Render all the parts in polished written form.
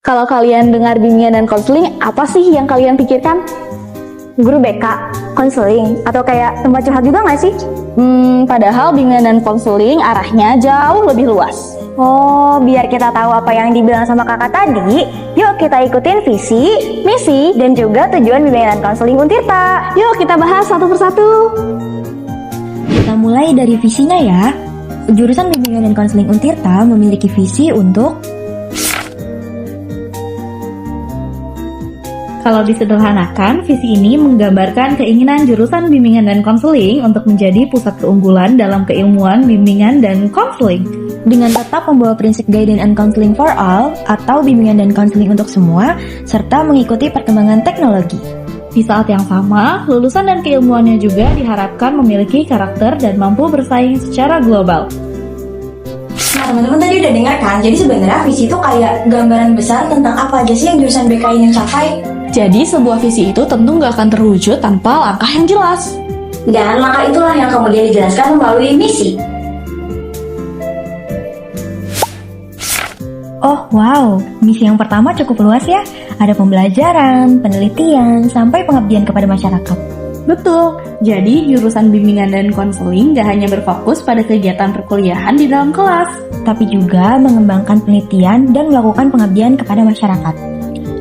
Kalau kalian dengar bimbingan dan konseling, apa sih yang kalian pikirkan? Guru BK, konseling, atau kayak tempat curhat juga nggak sih? Padahal bimbingan dan konseling arahnya jauh lebih luas. Oh, biar kita tahu apa yang dibilang sama kakak tadi, yuk kita ikutin visi, misi, dan juga tujuan bimbingan dan konseling Untirta. Yuk kita bahas satu persatu. Kita mulai dari visinya ya. Jurusan Bimbingan dan Konseling Untirta memiliki visi untuk Kalau disederhanakan, visi ini menggambarkan keinginan jurusan bimbingan dan konseling untuk menjadi pusat keunggulan dalam keilmuan bimbingan dan konseling. dengan tetap membawa prinsip Guidance and Counseling for All atau bimbingan dan konseling untuk semua, serta mengikuti perkembangan teknologi. Di saat yang sama, lulusan dan keilmuannya juga diharapkan memiliki karakter dan mampu bersaing secara global. Nah teman-teman tadi udah dengar kan, jadi sebenarnya visi itu kayak gambaran besar tentang apa aja sih yang jurusan BK ingin capai. Jadi sebuah visi itu tentu nggak akan terwujud tanpa langkah yang jelas. Dan langkah itulah yang kemudian dijelaskan melalui misi. Oh wow, misi yang pertama cukup luas ya. Ada pembelajaran, penelitian, sampai pengabdian kepada masyarakat. Betul, jadi jurusan bimbingan dan konseling gak hanya berfokus pada kegiatan perkuliahan di dalam kelas, Tapi juga mengembangkan penelitian dan melakukan pengabdian kepada masyarakat.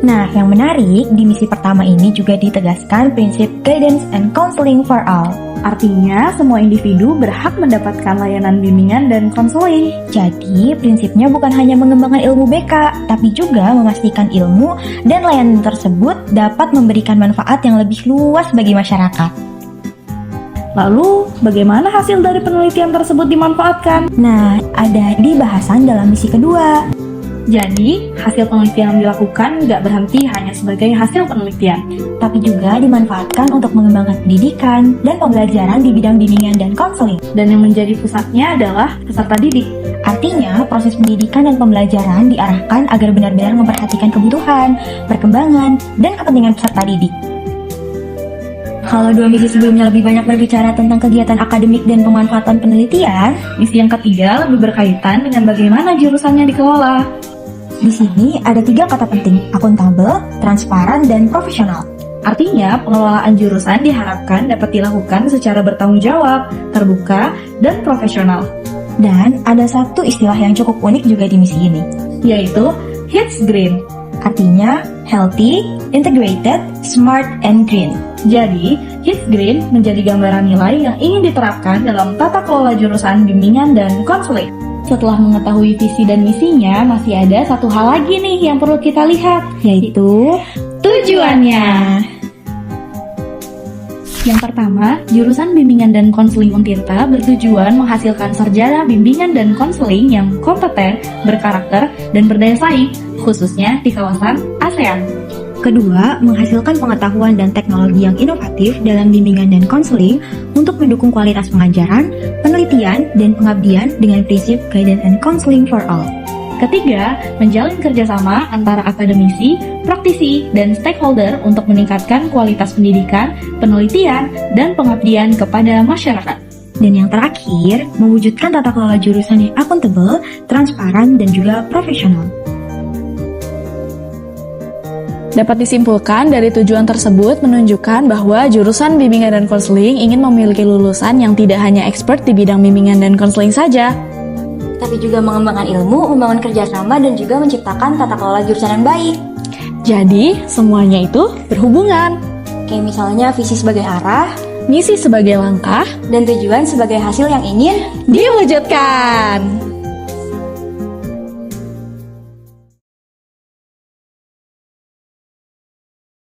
Nah, yang menarik, di misi pertama ini juga ditegaskan prinsip Guidance and Counseling for All. artinya semua individu berhak mendapatkan layanan bimbingan dan konseling. Jadi, prinsipnya bukan hanya mengembangkan ilmu BK, tapi juga memastikan ilmu dan layanan tersebut dapat memberikan manfaat yang lebih luas bagi masyarakat. Lalu, bagaimana hasil dari penelitian tersebut dimanfaatkan? Nah, ada di bahasan dalam misi kedua. Jadi, hasil penelitian yang dilakukan nggak berhenti hanya sebagai hasil penelitian. Tapi juga dimanfaatkan untuk mengembangkan pendidikan dan pembelajaran di bidang bimbingan dan konseling. Dan yang menjadi pusatnya adalah peserta didik. Artinya, proses pendidikan dan pembelajaran diarahkan agar benar-benar memperhatikan kebutuhan, perkembangan, dan kepentingan peserta didik. Kalau dua misi sebelumnya lebih banyak berbicara tentang kegiatan akademik dan pemanfaatan penelitian, Misi yang ketiga lebih berkaitan dengan bagaimana jurusannya dikelola. di sini ada 3 kata penting: akuntabel, transparan, dan profesional. Artinya, pengelolaan jurusan diharapkan dapat dilakukan secara bertanggung jawab, terbuka, dan profesional, Dan ada satu istilah yang cukup unik juga di misi ini, yaitu HITS Green. artinya healthy, integrated, smart, and green. Jadi, HITS Green menjadi gambaran nilai yang ingin diterapkan dalam tata kelola jurusan bimbingan dan konseling. Setelah mengetahui visi dan misinya, masih ada satu hal lagi nih yang perlu kita lihat, Yaitu tujuannya. Yang pertama, jurusan bimbingan dan konseling Untirta bertujuan menghasilkan sarjana bimbingan dan konseling yang kompeten, berkarakter, dan berdaya saing, khususnya di kawasan ASEAN. kedua, menghasilkan pengetahuan dan teknologi yang inovatif dalam bimbingan dan konseling untuk mendukung kualitas pengajaran, penelitian, dan pengabdian dengan prinsip Guidance and Counseling for All. Ketiga, menjalin kerjasama antara akademisi, praktisi, dan stakeholder untuk meningkatkan kualitas pendidikan, penelitian, dan pengabdian kepada masyarakat. Dan yang terakhir, mewujudkan tata kelola jurusan yang akuntabel, transparan, dan juga profesional. Dapat disimpulkan dari tujuan tersebut menunjukkan bahwa jurusan bimbingan dan konseling ingin memiliki lulusan yang tidak hanya expert di bidang bimbingan dan konseling saja, Tapi juga mengembangkan ilmu, membangun kerjasama, dan juga menciptakan tata kelola jurusan yang baik. jadi semuanya itu berhubungan. Kayak misalnya visi sebagai arah, Misi sebagai langkah dan tujuan sebagai hasil yang ingin diwujudkan.